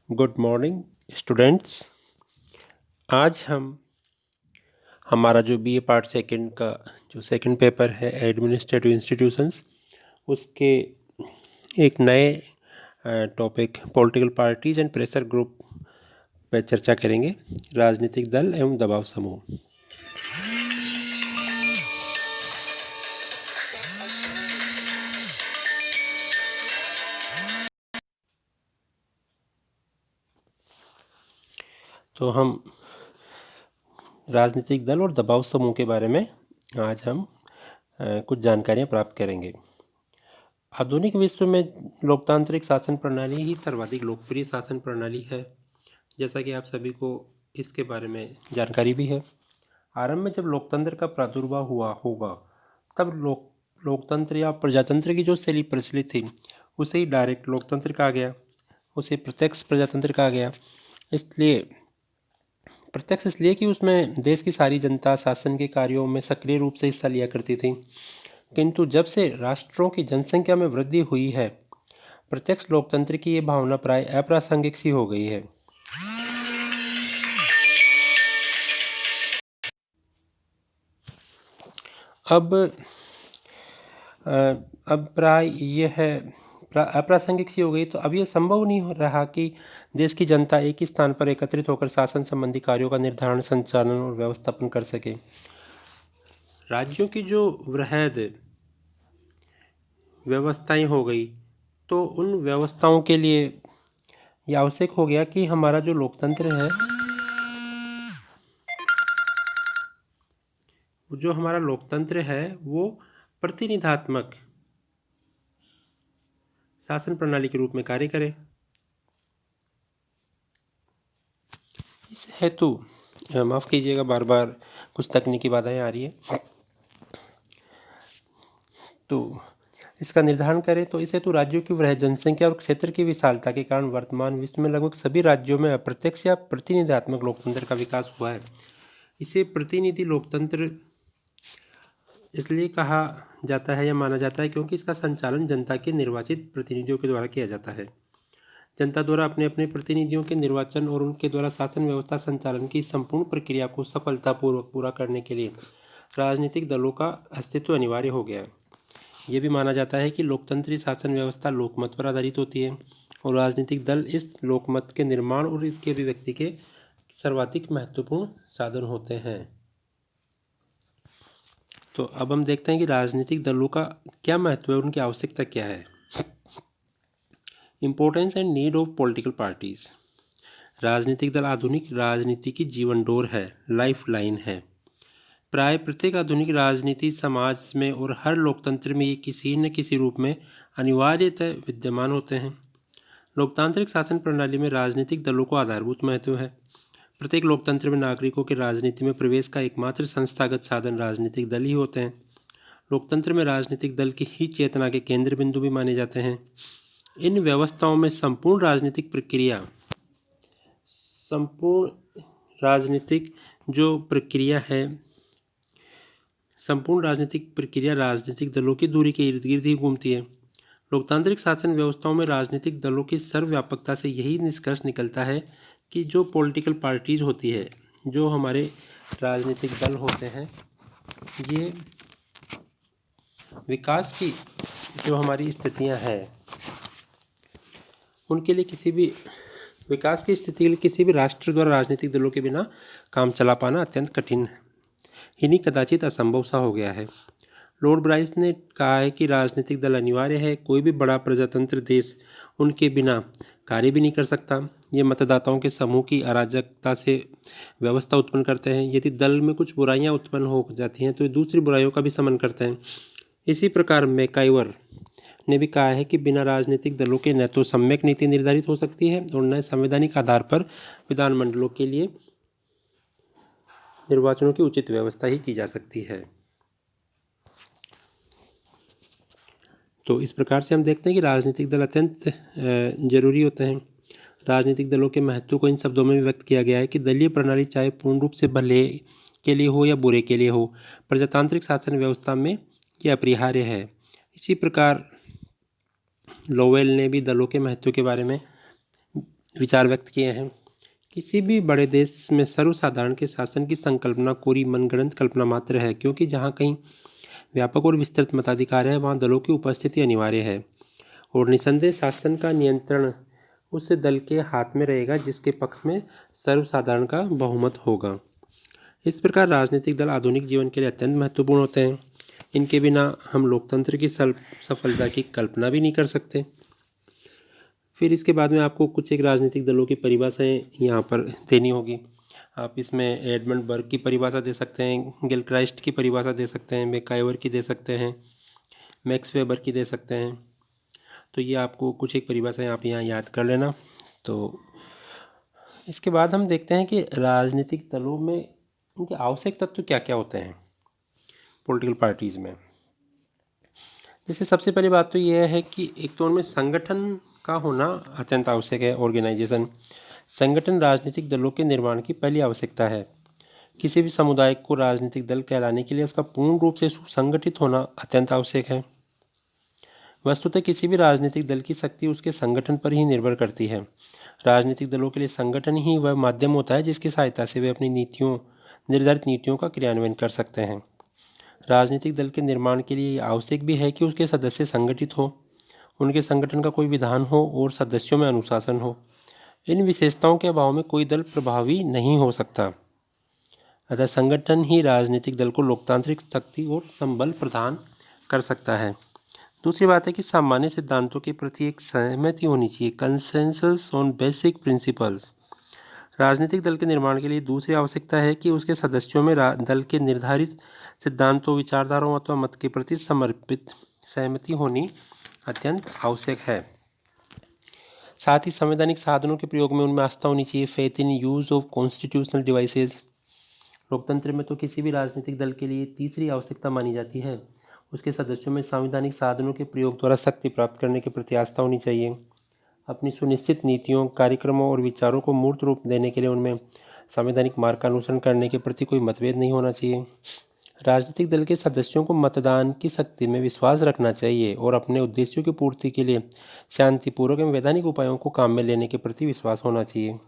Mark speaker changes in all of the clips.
Speaker 1: Good morning students. आज हमारा जो बीए पार्ट सेकंड का जो सेकंड पेपर है एडमिनिस्ट्रेटिव इंस्टीट्यूशंस, उसके एक नए topic political parties and pressure group पर चर्चा करेंगे। राजनीतिक दल एवं दबाव समूह। तो हम राजनीतिक दल और दबाव समूह के बारे में आज हम कुछ जानकारियाँ प्राप्त करेंगे। आधुनिक विश्व में लोकतांत्रिक शासन प्रणाली ही सर्वाधिक लोकप्रिय शासन प्रणाली है, जैसा कि आप सभी को इसके बारे में जानकारी भी है। आरंभ में जब लोकतंत्र का प्रादुर्भाव हुआ होगा तब लोकतंत्र या प्रजातंत्र की जो शैली प्रचलित थी उसे ही डायरेक्ट लोकतंत्र कहा गया, उसे प्रत्यक्ष प्रजातंत्र कहा गया। इसलिए प्रत्यक्ष इसलिए कि उसमें देश की सारी जनता शासन के कार्यों में सक्रिय रूप से हिस्सा लिया करती थी, किंतु जब से राष्ट्रों की जनसंख्या में वृद्धि हुई है प्रत्यक्ष लोकतंत्र की ये भावना प्राय अप्रासंगिक सी हो गई है। अब प्राय यह है अप्रासंगिक सी हो गई, तो अब यह संभव नहीं हो रहा कि देश की जनता एक ही स्थान पर एकत्रित होकर शासन संबंधी कार्यों का निर्धारण, संचालन और व्यवस्थापन कर सके। राज्यों की जो वृहद व्यवस्थाएं हो गई, तो उन व्यवस्थाओं के लिए यह आवश्यक हो गया कि हमारा जो लोकतंत्र है, जो हमारा लोकतंत्र है वो प्रतिनिधात्मक शासन प्रणाली के रूप में कार्य करे। इस हेतु माफ़ कीजिएगा, बार बार कुछ तकनीकी बाधाएं आ रही है, तो इसका निर्धारण करें। तो इस हेतु राज्यों की वृहद जनसंख्या और क्षेत्र की विशालता के कारण वर्तमान विश्व में लगभग सभी राज्यों में अप्रत्यक्ष या प्रतिनिधात्मक लोकतंत्र का विकास हुआ है। इसे प्रतिनिधि लोकतंत्र इसलिए कहा जाता है या माना जाता है क्योंकि इसका संचालन जनता के निर्वाचित प्रतिनिधियों के द्वारा किया जाता है। जनता द्वारा अपने अपने प्रतिनिधियों के निर्वाचन और उनके द्वारा शासन व्यवस्था संचालन की संपूर्ण प्रक्रिया को सफलतापूर्वक पूरा करने के लिए राजनीतिक दलों का अस्तित्व अनिवार्य हो गया है। ये भी माना जाता है कि लोकतंत्री शासन व्यवस्था लोकमत पर आधारित होती है और राजनीतिक दल इस लोकमत के निर्माण और इसके अभिव्यक्ति के सर्वाधिक महत्वपूर्ण साधन होते हैं। तो अब हम देखते हैं कि राजनीतिक दलों का क्या महत्व है, उनकी आवश्यकता क्या है। Importance and need of political parties. राजनीतिक दल आधुनिक राजनीति की जीवन डोर है, लाइफ लाइन है। प्राय प्रत्येक आधुनिक राजनीति समाज में और हर लोकतंत्र में ये किसी न किसी रूप में अनिवार्यतः विद्यमान होते हैं। लोकतांत्रिक शासन प्रणाली में राजनीतिक दलों को आधारभूत महत्व है। प्रत्येक लोकतंत्र में नागरिकों के राजनीति में प्रवेश का एकमात्र संस्थागत साधन राजनीतिक दल ही होते हैं। लोकतंत्र में राजनीतिक दल की ही चेतना के केंद्र बिंदु भी माने जाते हैं। इन व्यवस्थाओं में संपूर्ण राजनीतिक प्रक्रिया राजनीतिक दलों की दूरी के इर्द गिर्द ही घूमती है। लोकतांत्रिक शासन व्यवस्थाओं में राजनीतिक दलों की सर्वव्यापकता से यही निष्कर्ष निकलता है कि जो पॉलिटिकल पार्टीज होती है, जो हमारे राजनीतिक दल होते हैं, ये विकास की जो हमारी स्थितियां हैं उनके लिए विकास की स्थिति के लिए किसी भी राष्ट्र द्वारा राजनीतिक दलों के बिना काम चला पाना अत्यंत कठिन है, इन्हीं कदाचित असंभव सा हो गया है। लॉर्ड ब्राइस ने कहा है कि राजनीतिक दल अनिवार्य है, कोई भी बड़ा प्रजातंत्र देश उनके बिना कार्य भी नहीं कर सकता। ये मतदाताओं के समूह की अराजकता से व्यवस्था उत्पन्न करते हैं। यदि दल में कुछ बुराइयां उत्पन्न हो जाती हैं तो ये दूसरी बुराइयों का भी शमन करते हैं। इसी प्रकार मैकाइवर ने भी कहा है कि बिना राजनीतिक दलों के न तो सम्यक नीति निर्धारित हो सकती है और न संवैधानिक आधार पर विधानमंडलों के लिए निर्वाचनों की उचित व्यवस्था ही की जा सकती है। तो इस प्रकार से हम देखते हैं कि राजनीतिक दल अत्यंत जरूरी होते हैं। राजनीतिक दलों के महत्व को इन शब्दों में भी व्यक्त किया गया है कि दलीय प्रणाली चाहे पूर्ण रूप से भले के लिए हो या बुरे के लिए हो, प्रजातांत्रिक शासन व्यवस्था में यह अपरिहार्य है। इसी प्रकार लोवेल ने भी दलों के महत्व के बारे में विचार व्यक्त किए हैं। किसी भी बड़े देश में सर्वसाधारण के शासन की संकल्पना कोरी मनगढ़ंत कल्पना मात्र है, क्योंकि जहाँ कहीं व्यापक और विस्तृत मताधिकार है वहाँ दलों की उपस्थिति अनिवार्य है और निसंदेह शासन का नियंत्रण उस दल के हाथ में रहेगा जिसके पक्ष में सर्वसाधारण का बहुमत होगा। इस प्रकार राजनीतिक दल आधुनिक जीवन के लिए अत्यंत महत्वपूर्ण होते हैं। इनके बिना हम लोकतंत्र की सफलता की कल्पना भी नहीं कर सकते। फिर इसके बाद में आपको कुछ एक राजनीतिक दलों की परिभाषाएं यहाँ पर देनी होगी। आप इसमें एडमंड बर्ग की परिभाषा दे सकते हैं, गिलक्राइस्ट की परिभाषा दे सकते हैं, मैकाइवर की दे सकते हैं, मैक्स वेबर की दे सकते हैं। तो ये आपको कुछ एक परिभाषाएं आप यहाँ याद कर लेना। तो इसके बाद हम देखते हैं कि राजनीतिक दलों में उनके आवश्यक तत्व क्या क्या होते हैं पॉलिटिकल पार्टीज़ में। जैसे सबसे पहली बात तो यह है कि एक तो उनमें संगठन का होना अत्यंत आवश्यक है। ऑर्गेनाइजेशन, संगठन राजनीतिक दलों के निर्माण की पहली आवश्यकता है। किसी भी समुदाय को राजनीतिक दल कहलाने के लिए उसका पूर्ण रूप से सुसंगठित होना अत्यंत आवश्यक है। वस्तुतः किसी भी राजनीतिक दल की शक्ति उसके संगठन पर ही निर्भर करती है। राजनीतिक दलों के लिए संगठन ही वह माध्यम होता है जिसकी सहायता से वे अपनी निर्धारित नीतियों का क्रियान्वयन कर सकते हैं। राजनीतिक दल के निर्माण के लिए आवश्यक भी है कि उसके सदस्य संगठित हो, उनके संगठन का कोई विधान हो और सदस्यों में अनुशासन हो। इन विशेषताओं के अभाव में कोई दल प्रभावी नहीं हो सकता। अतः संगठन ही राजनीतिक दल को लोकतांत्रिक शक्ति और संबल प्रदान कर सकता है। दूसरी बात है कि सामान्य सिद्धांतों के प्रति एक सहमति होनी चाहिए, कंसेंसस ऑन बेसिक प्रिंसिपल्स। राजनीतिक दल के निर्माण के लिए दूसरी आवश्यकता है कि उसके सदस्यों में दल के निर्धारित सिद्धांतों, विचारधाराओं अथवा मत के प्रति समर्पित सहमति होनी अत्यंत आवश्यक है। साथ ही संवैधानिक साधनों के प्रयोग में उनमें आस्था होनी चाहिए, faith in use of constitutional devices. लोकतंत्र में तो किसी भी राजनीतिक दल के लिए तीसरी आवश्यकता मानी जाती है, उसके सदस्यों में संवैधानिक साधनों के प्रयोग द्वारा शक्ति प्राप्त करने के प्रति आस्था होनी चाहिए। अपनी सुनिश्चित नीतियों, कार्यक्रमों और विचारों को मूर्त रूप देने के लिए उनमें संवैधानिक मार्ग का अनुसरण करने के प्रति कोई मतभेद नहीं होना चाहिए। राजनीतिक दल के सदस्यों को मतदान की शक्ति में विश्वास रखना चाहिए और अपने उद्देश्यों की पूर्ति के लिए शांतिपूर्वक एवं वैधानिक उपायों को काम में लेने के प्रति विश्वास होना चाहिए।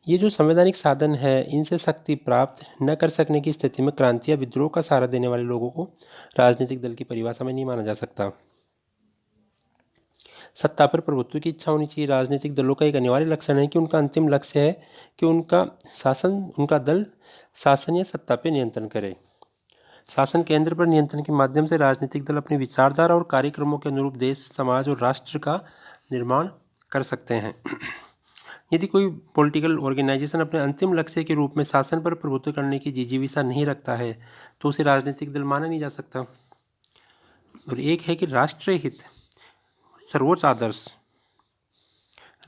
Speaker 1: ये जो संवैधानिक साधन है, इनसे शक्ति प्राप्त न कर सकने की स्थिति में क्रांति या विद्रोह का सहारा देने वाले लोगों को राजनीतिक दल की परिभाषा में नहीं माना जा सकता। सत्ता पर प्रभुत्व की इच्छा होनी चाहिए। राजनीतिक दलों का एक अनिवार्य लक्षण है कि उनका अंतिम लक्ष्य है कि उनका दल शासन या सत्ता पर नियंत्रण करे। शासन केंद्र पर नियंत्रण के माध्यम से राजनीतिक दल अपनी विचारधारा और कार्यक्रमों के अनुरूप देश, समाज और राष्ट्र का निर्माण कर सकते हैं। यदि कोई पॉलिटिकल ऑर्गेनाइजेशन अपने अंतिम लक्ष्य के रूप में शासन पर प्रभुत्व करने की जिजीविषा नहीं रखता है तो उसे राजनीतिक दल माना नहीं जा सकता। और एक है कि राष्ट्रीय हित सर्वोच्च आदर्श।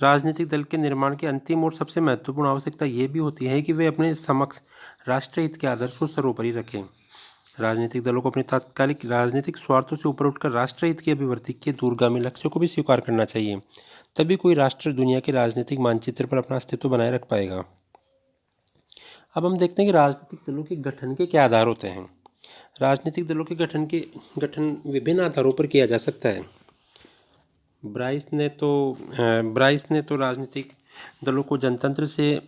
Speaker 1: राजनीतिक दल के निर्माण की अंतिम और सबसे महत्वपूर्ण आवश्यकता यह भी होती है कि वे अपने समक्ष राष्ट्रीय हित के आदर्श को सर्वोपरि रखें। राजनीतिक दलों को अपने तात्कालिक राजनीतिक स्वार्थों से ऊपर उठकर राष्ट्रीय हित की अभिवृद्धि के दूरगामी लक्ष्यों को भी स्वीकार करना चाहिए, तभी कोई राष्ट्र दुनिया के राजनीतिक मानचित्र पर अपना अस्तित्व बनाए रख पाएगा। अब हम देखते हैं कि राजनीतिक दलों के गठन के क्या आधार होते हैं। राजनीतिक दलों के गठन विभिन्न आधारों पर किया जा सकता है। ब्राइस ने तो राजनीतिक दलों को जनतंत्र से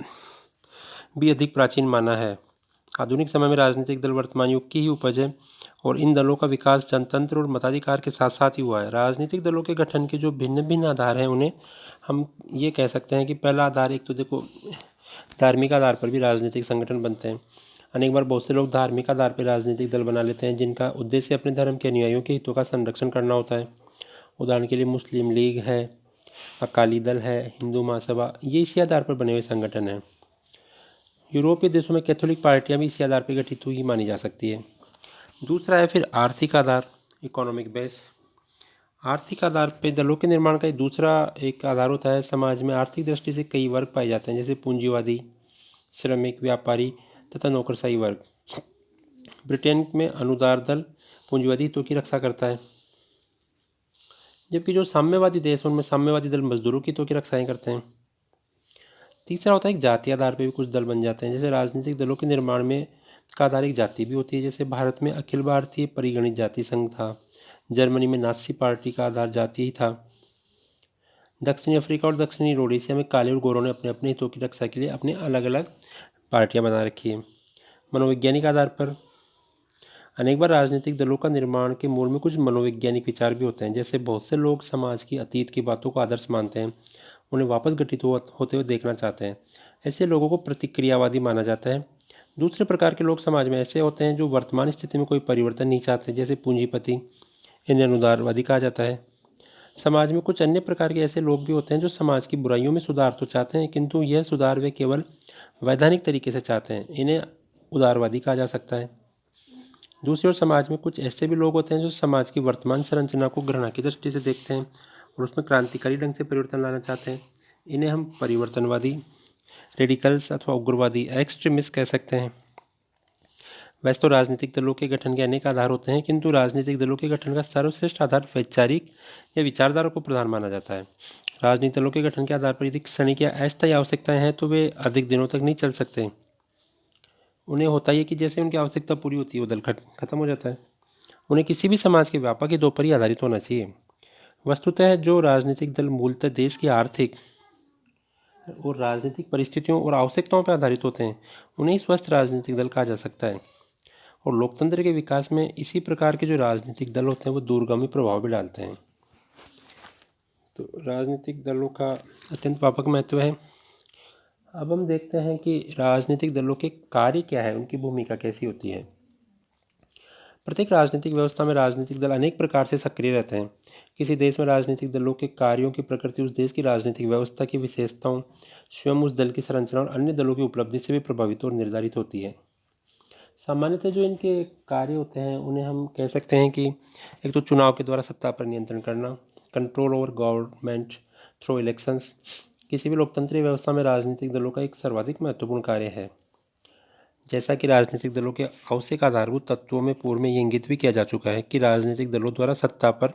Speaker 1: भी अधिक प्राचीन माना है। आधुनिक समय में राजनीतिक दल वर्तमान युग की ही उपज है और इन दलों का विकास जनतंत्र और मताधिकार के साथ साथ ही हुआ है। राजनीतिक दलों के गठन के जो भिन्न भिन्न आधार हैं उन्हें हम ये कह सकते हैं कि पहला आधार, एक तो देखो धार्मिक आधार पर भी राजनीतिक संगठन बनते हैं। अनेक बार बहुत से लोग धार्मिक आधार पर राजनीतिक दल बना लेते हैं जिनका उद्देश्य अपने धर्म के अनुयायियों के हितों का संरक्षण करना होता है। उदाहरण के लिए मुस्लिम लीग है, अकाली दल है, हिंदू महासभा, ये इसी आधार पर बने हुए संगठन हैं। यूरोपीय देशों में कैथोलिक पार्टियां भी इसी आधार पर गठित हुई मानी जा सकती है। दूसरा है फिर आर्थिक आधार, इकोनॉमिक बेस। आर्थिक आधार पर दलों के निर्माण का दूसरा एक आधार होता है। समाज में आर्थिक दृष्टि से कई वर्ग पाए जाते हैं, जैसे पूंजीवादी, श्रमिक, व्यापारी तथा नौकरशाही वर्ग। ब्रिटेन में अनुदार दल पूंजीवादी हितों की रक्षा करता है, जबकि जो साम्यवादी देश उनमें साम्यवादी दल मजदूरों की हितों की रक्षाएं करते हैं। तीसरा होता है एक जाति आधार पर भी कुछ दल बन जाते हैं। जैसे राजनीतिक दलों के निर्माण में का आधार एक जाति भी होती है। जैसे भारत में अखिल भारतीय परिगणित जाति संघ था, जर्मनी में नाजी पार्टी का आधार जाति ही था। दक्षिणी अफ्रीका और दक्षिणी रोडेशिया में काले और गोरों ने अपने अपने हितों की रक्षा के लिए अपने अलग अलग पार्टियां बना रखी है। मनोवैज्ञानिक आधार पर अनेक बार राजनीतिक दलों का निर्माण के मूल में कुछ मनोवैज्ञानिक विचार भी होते हैं। जैसे बहुत से लोग समाज की अतीत की बातों को आदर्श मानते हैं, उन्हें वापस घटित होते हुए देखना चाहते हैं। ऐसे लोगों को प्रतिक्रियावादी माना जाता है। दूसरे प्रकार के लोग समाज में ऐसे होते हैं जो वर्तमान स्थिति में कोई परिवर्तन नहीं चाहते, जैसे पूंजीपति, इन्हें अनुदारवादी कहा जाता है। समाज में कुछ अन्य प्रकार के ऐसे लोग भी होते हैं जो समाज की बुराइयों में सुधार तो चाहते हैं, किंतु यह सुधार वे केवल वैधानिक तरीके से चाहते हैं, इन्हें उदारवादी कहा जा सकता है। दूसरी ओर समाज में कुछ ऐसे भी लोग होते हैं जो समाज की वर्तमान संरचना को घृणा की दृष्टि से देखते हैं और उसमें क्रांतिकारी ढंग से परिवर्तन लाना चाहते हैं, इन्हें हम परिवर्तनवादी, रेडिकल्स अथवा उग्रवादी, एक्सट्रीमिस्ट कह सकते हैं। वैसे तो राजनीतिक दलों के गठन के अनेक आधार होते हैं, किंतु राजनीतिक दलों के गठन का सर्वश्रेष्ठ आधार वैचारिक या विचारधारा को प्रधान माना जाता है। राजनीतिक दलों के गठन के आधार पर यदि क्षणिक या अस्थायी आवश्यकताएं हैं तो वे अधिक दिनों तक नहीं चल सकते। उन्हें होता ही है कि जैसे उनकी आवश्यकता पूरी होती है वो दल खत्म हो जाता है। उन्हें किसी भी समाज के व्यापक हितों पर ही आधारित होना चाहिए। वस्तुतः जो राजनीतिक दल मूलतः देश की आर्थिक और राजनीतिक परिस्थितियों और आवश्यकताओं पर आधारित होते हैं, उन्हें स्वस्थ राजनीतिक दल कहा जा सकता है। और लोकतंत्र के विकास में इसी प्रकार के जो राजनीतिक दल होते हैं वो दूरगामी प्रभाव भी डालते हैं। तो राजनीतिक दलों का अत्यंत व्यापक महत्व है। अब हम देखते हैं कि राजनीतिक दलों के कार्य क्या है, उनकी भूमिका कैसी होती है। प्रत्येक राजनीतिक व्यवस्था में राजनीतिक दल अनेक प्रकार से सक्रिय रहते हैं। किसी देश में राजनीतिक दलों के कार्यों की प्रकृति उस देश की राजनीतिक व्यवस्था की विशेषताओं, स्वयं उस दल की संरचना और अन्य दलों की उपलब्धि से भी प्रभावित और निर्धारित होती है। सामान्यतः जो इनके कार्य होते हैं उन्हें हम कह सकते हैं कि एक तो चुनाव के द्वारा सत्ता पर नियंत्रण करना, control over government through elections. किसी भी लोकतंत्रीय व्यवस्था में राजनीतिक दलों का एक सर्वाधिक महत्वपूर्ण कार्य है। जैसा कि राजनीतिक दलों के आवश्यक आधारभूत तत्वों में पूर्व में ये इंगित भी किया जा चुका है कि राजनीतिक दलों द्वारा सत्ता पर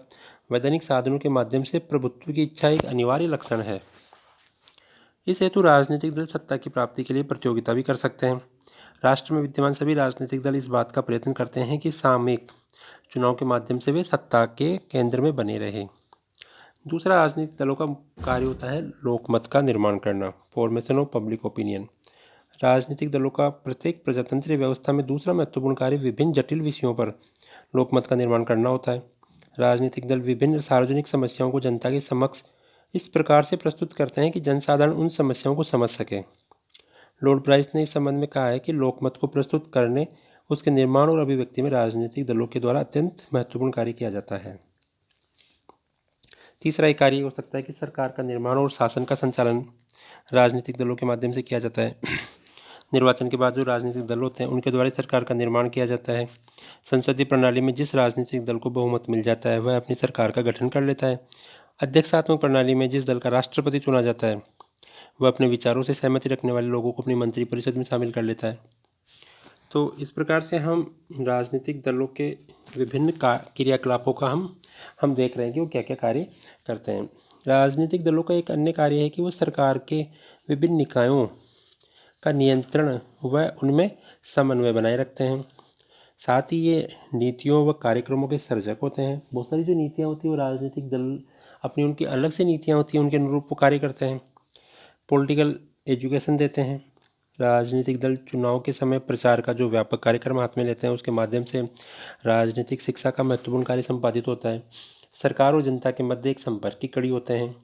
Speaker 1: वैधानिक साधनों के माध्यम से प्रभुत्व की इच्छा एक अनिवार्य लक्षण है। इस हेतु राजनीतिक दल सत्ता की प्राप्ति के लिए प्रतियोगिता भी कर सकते हैं। राष्ट्र में विद्यमान सभी राजनीतिक दल इस बात का प्रयत्न करते हैं कि सामूहिक चुनाव के माध्यम से वे सत्ता के केंद्र में बने रहें। दूसरा राजनीतिक दलों का कार्य होता है लोकमत का निर्माण करना, फॉर्मेशन ऑफ पब्लिक ओपिनियन। राजनीतिक दलों का प्रत्येक प्रजातंत्रीय व्यवस्था में दूसरा महत्वपूर्ण कार्य विभिन्न जटिल विषयों पर लोकमत का निर्माण करना होता है। राजनीतिक दल विभिन्न सार्वजनिक समस्याओं को जनता के समक्ष इस प्रकार से प्रस्तुत करते हैं कि जनसाधारण उन समस्याओं को समझ सके। लॉर्ड ब्राइस ने इस संबंध में कहा है कि लोकमत को प्रस्तुत करने, उसके निर्माण और अभिव्यक्ति में राजनीतिक दलों के द्वारा अत्यंत महत्वपूर्ण कार्य किया जाता है। तीसरा एक कार्य हो सकता है कि सरकार का निर्माण और शासन का संचालन राजनीतिक दलों के माध्यम से किया जाता है। निर्वाचन के बाद जो राजनीतिक दल होते हैं उनके द्वारा सरकार का निर्माण किया जाता है। संसदीय प्रणाली में जिस राजनीतिक दल को बहुमत मिल जाता है वह अपनी सरकार का गठन कर लेता है। अध्यक्षात्मक प्रणाली में जिस दल का राष्ट्रपति चुना जाता है वह अपने विचारों से सहमति रखने वाले लोगों को अपनी मंत्रिपरिषद में शामिल कर लेता है। तो इस प्रकार से हम राजनीतिक दलों के विभिन्न क्रियाकलापों का हम देख रहे हैं कि वो क्या क्या कार्य करते हैं। राजनीतिक दलों का एक अन्य कार्य है कि वो सरकार के विभिन्न निकायों का नियंत्रण व उनमें समन्वय बनाए रखते हैं। साथ ही ये नीतियों व कार्यक्रमों के सर्जक होते हैं। बहुत सारी जो नीतियाँ होती हैं वो राजनीतिक दल अपनी उनकी अलग से नीतियाँ होती हैं उनके अनुरूप वो कार्य करते हैं। पॉलिटिकल एजुकेशन देते हैं। राजनीतिक दल चुनाव के समय प्रचार का जो व्यापक कार्यक्रम हाथ में लेते हैं उसके माध्यम से राजनीतिक शिक्षा का महत्वपूर्ण कार्य संपादित होता है। सरकार और जनता के मध्य एक संपर्क की कड़ी होते हैं।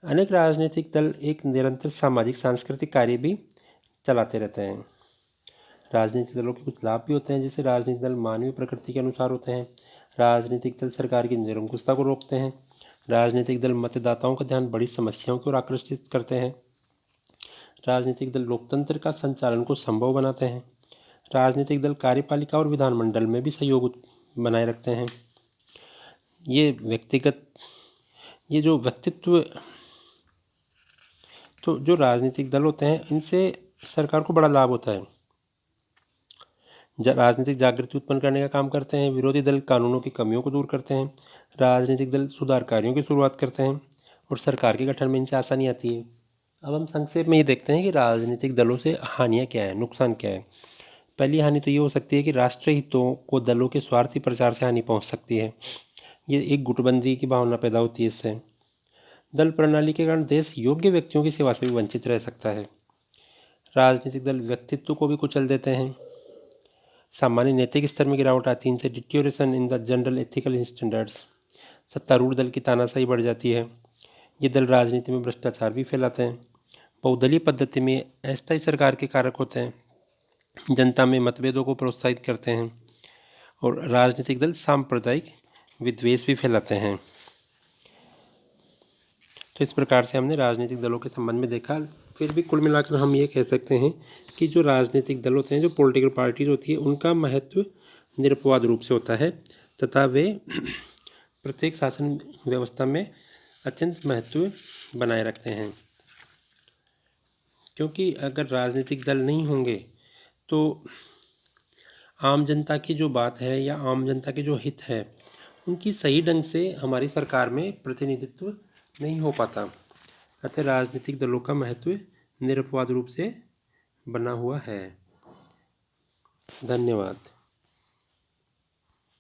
Speaker 1: अनेक राजनीतिक दल एक निरंतर सामाजिक सांस्कृतिक कार्य भी चलाते रहते हैं। राजनीतिक दलों के कुछ लाभ भी होते हैं, जैसे राजनीतिक दल मानवीय प्रकृति के अनुसार होते हैं। राजनीतिक दल सरकार की निरंकुशता को रोकते हैं। राजनीतिक दल मतदाताओं का ध्यान बड़ी समस्याओं की ओर आकर्षित करते हैं। राजनीतिक दल लोकतंत्र का संचालन को संभव बनाते हैं। राजनीतिक दल कार्यपालिका और विधानमंडल में भी सहयोग बनाए रखते हैं। ये जो व्यक्तित्व तो जो राजनीतिक दल होते हैं इनसे सरकार को बड़ा लाभ होता है। राजनीतिक जागृति उत्पन्न करने का काम करते हैं। विरोधी दल कानूनों की कमियों को दूर करते हैं। राजनीतिक दल सुधार कार्यों की शुरुआत करते हैं और सरकार के गठन में इनसे आसानी आती है। अब हम संक्षेप में ये देखते हैं कि राजनीतिक दलों से हानियाँ क्या है, नुकसान क्या है। पहली हानि तो ये हो सकती है कि राष्ट्रीय हितों को दलों के स्वार्थी प्रचार से हानि पहुंच सकती है। ये एक गुटबंदी की भावना पैदा होती है इससे। दल प्रणाली के कारण देश योग्य व्यक्तियों की सेवा से भी वंचित रह सकता है। राजनीतिक दल व्यक्तित्व को भी कुचल देते हैं। सामान्य नैतिक स्तर में गिरावट आती है इनसे। Deterioration in the general ethical standards. सत्तारूढ़ दल की तानाशाही बढ़ जाती है। ये दल राजनीति में भ्रष्टाचार भी फैलाते हैं। बहुदलीय पद्धति में अस्थायी सरकार के कारक होते हैं। जनता में मतभेदों को प्रोत्साहित करते हैं और राजनीतिक दल सांप्रदायिक विद्वेष भी फैलाते हैं। तो इस प्रकार से हमने राजनीतिक दलों के संबंध में देखा। फिर भी कुल मिलाकर हम ये कह सकते हैं कि जो राजनीतिक दल होते हैं, जो पॉलिटिकल पार्टीज होती है, उनका महत्व निरपवाद रूप से होता है तथा वे प्रत्येक शासन व्यवस्था में अत्यंत महत्व बनाए रखते हैं। क्योंकि अगर राजनीतिक दल नहीं होंगे तो आम जनता की जो बात है या आम जनता के जो हित है उनकी सही ढंग से हमारी सरकार में प्रतिनिधित्व नहीं हो पाता। अतः राजनीतिक दलों का महत्व निरपवाद रूप से बना हुआ है। धन्यवाद।